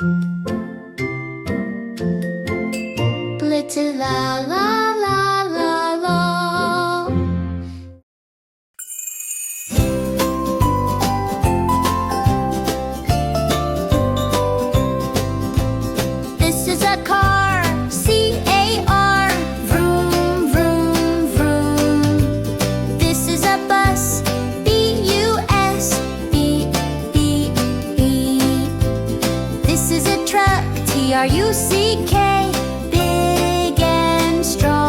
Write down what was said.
Little la la la la la. This is a car, C-A-R. Vroom, vroom, vroom. This is a bus, B-U-S. Beep, beep, beep. This is a truck, T-R-U-C-K. Big and strong.